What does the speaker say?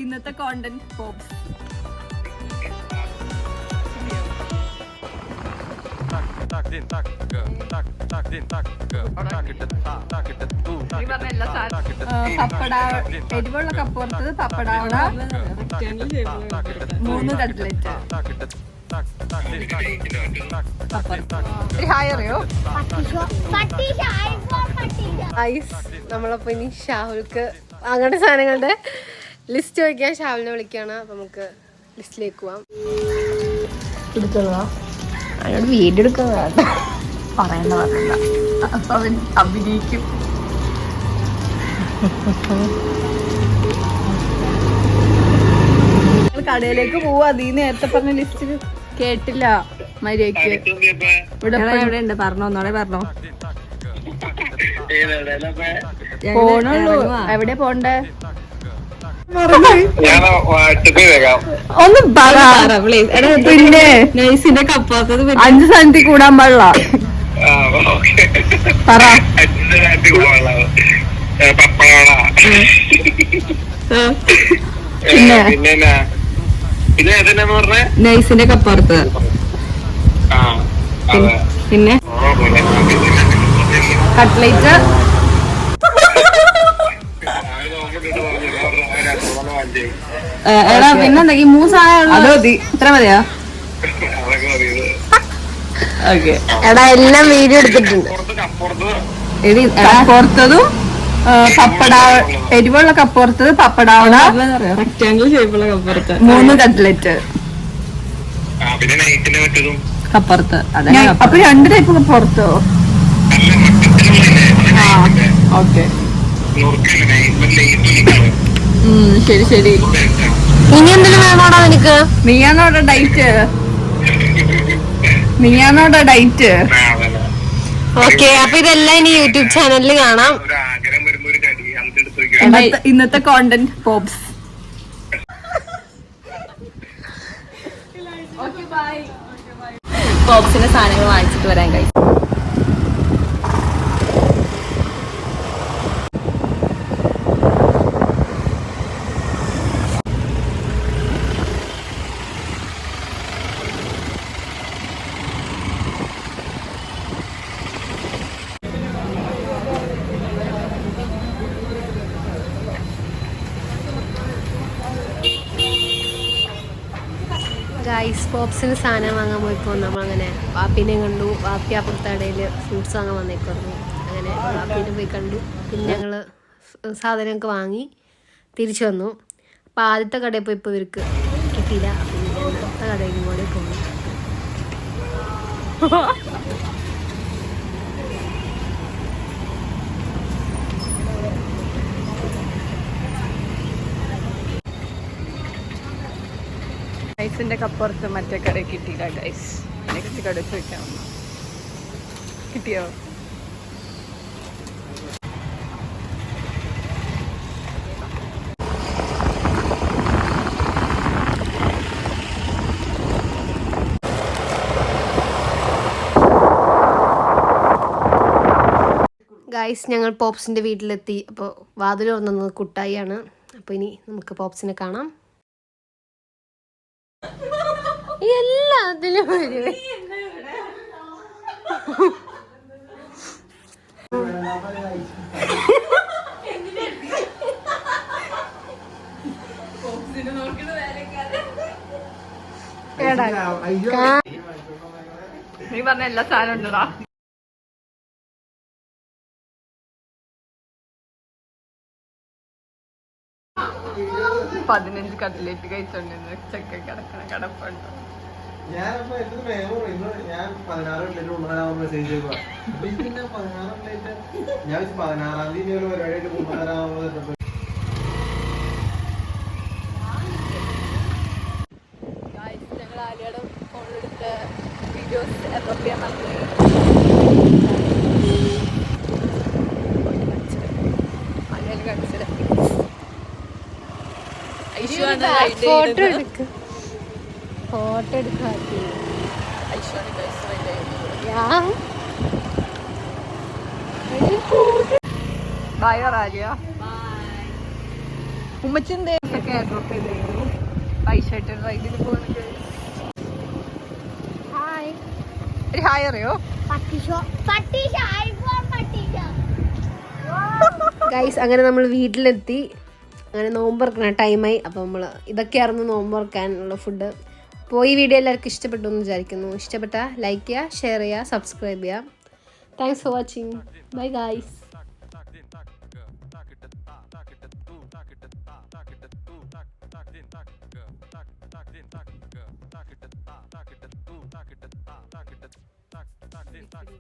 ഇന്നത്തെ content pops. പപ്പട, എരിവുള്ള കപ്പുറത്തത്, പപ്പടാവട, 3 cutlet. നമ്മളപ്പോ ഇനി ഷാഹുൽക്ക് അങ്ങനത്തെ സാധനങ്ങളുടെ ലിസ്റ്റ് വയ്ക്കാൻ ഷാഹുലിനെ വിളിക്കാണ്. അപ്പൊ നമുക്ക് ലിസ്റ്റിലേക്ക് പോവാം. അയാളോട് വീഡിയോ എടുക്കാൻ പറയണ്ട പറഞ്ഞില്ല. അപ്പൊ അവൻ അഭിനയിക്കും. കടയിലേക്ക് പോവാ. നീ നേരത്തെ പറഞ്ഞ ലിസ്റ്റിൽ കേട്ടില്ല മര്യാദക്ക്. ഇവിടെ ഉണ്ട്, പറഞ്ഞോ, ഒന്നോടെ പറഞ്ഞോ. പോണുള്ളൂ. എവിടെ പോണ്ടേ? ഒന്ന് പിന്നെ നൈസിന്റെ കപ്പാത്തത് 5 സ്ഥലത്തിൽ കൂടാൻ പാടില്ല. പറ. പിന്നെ നൈസിന്റെ കപ്പുറത്ത്, പിന്നെ കട്ട്ലേറ്റ്, എടാ പിന്നെന്താ ഈ 3 സാധനം ഇത്ര മതിയാ? ഓക്കെ എടാ എല്ലാം വീഡിയോ എടുത്തിട്ടുണ്ട്. കപ്പുറത്തതും പപ്പടാവ, എരിവുള്ള കപ്പുറത്തത്, പപ്പടാവട, റെക്ടാംഗിൾ ഷേപ്പുള്ള കപ്പുറത്ത്, 3 കട്ട്ലറ്റ് കപ്പുറത്ത്. അപ്പൊ 2 ടൈപ്പ് കപ്പുറത്തോ? ഓക്കെ, ശരി ശരി. ഇനി എന്തെങ്കിലും വേണോടാ നിനക്ക്? നീയാണോടെ ഡൈറ്റ്? നീയാണോടെ ഡൈറ്റ്? ഓക്കെ, അപ്പൊ ഇതെല്ലാം ഇനി യൂട്യൂബ് ചാനലിൽ കാണാം. ഇന്നത്തെ കോണ്ടന്റ് പോപ്സ്. പോപ്സിന്റെ സാധനങ്ങൾ വാങ്ങിച്ചിട്ട് വരാൻ കഴിയും. ഗൈസ്, പോപ്സിന് സാധനം വാങ്ങാൻ പോയപ്പോൾ നമ്മളങ്ങനെ വാപ്പിനെ കണ്ടു. വാപ്പി അപ്പുറത്തെ കടയിൽ ഫ്രൂട്ട്സ് വാങ്ങാൻ വന്നേക്കായിരുന്നു. അങ്ങനെ വാപ്പീനെ പോയി കണ്ടു. പിന്നെ ഞങ്ങൾ സാധനമൊക്കെ വാങ്ങി തിരിച്ചു വന്നു. അപ്പോൾ ആദ്യത്തെ കടയിൽ പോയപ്പോൾ ഇവർക്ക് കിട്ടിയില്ല. പിന്നെ അടുത്ത കടയിലും കൂടെ പോകുന്നു. ഗൈസിന്റെ കപ്പുറത്ത് മറ്റേ കട കിട്ടിയില്ല. ഗൈസ് നെക്സ്റ്റ് കട ചോദിക്കാം. കിട്ടിയോ? ഗൈസ്, ഞങ്ങൾ പോപ്സിൻ്റെ വീട്ടിലെത്തി. അപ്പോൾ വാതിൽ തുറന്നത് കുട്ടായിയാണ്. അപ്പോൾ ഇനി നമുക്ക് പോപ്സിനെ കാണാം. എല്ലാത്തിലും വരുവേ. നീ പറഞ്ഞ എല്ലാ സാധനം ഉണ്ടടാ. പതിനഞ്ച് കട്ട്ലേറ്റ് കഴിച്ചോണ്ടിരുന്ന ചെക്ക കിടക്കണ കിടപ്പുണ്ട്. ഞാനപ്പോ ഞാൻ 16 കട്ട്ലേറ്റ് കൊണ്ടുവരാൻ മെസ്സേജ് ചെയ്തു. ഞാൻ 16-ാം തീയതി പരിപാടിയായിട്ട് കൊണ്ടുവരാൻ. ഞങ്ങൾ ആലിയുടെ ഫോണിലെടുത്ത വീഡിയോസ് അപ്ലോഡ് ചെയ്യാൻ മറന്നു. ആലിയിൽ കാണിച്ചത് ഫോട്ടോ എടുക്ക, ഫോട്ടോ എടുക്കാ. ബൈ ആലിയ. ഉമ്മച്ചിന്റെ ഡ്രോപ്പ് ചെയ്തു പൈസ റൈഡിൽ പോകുന്നത്. ഒരു ഹായ് അറിയോ? ഗൈസ് അങ്ങനെ നമ്മൾ വീട്ടിലെത്തി. അങ്ങനെ നോമ്പുറക്കണ ടൈമായി. അപ്പോൾ നമ്മൾ ഇതൊക്കെയായിരുന്നു നോമ്പുറക്കാനുള്ള ഫുഡ്. അപ്പോൾ ഈ വീഡിയോ എല്ലാവർക്കും ഇഷ്ടപ്പെട്ടു എന്ന് വിചാരിക്കുന്നു. ഇഷ്ടപ്പെട്ട ലൈക്ക് ചെയ്യുക, ഷെയർ ചെയ്യുക, സബ്സ്ക്രൈബ് ചെയ്യുക. Thanks for watching. Bye guys.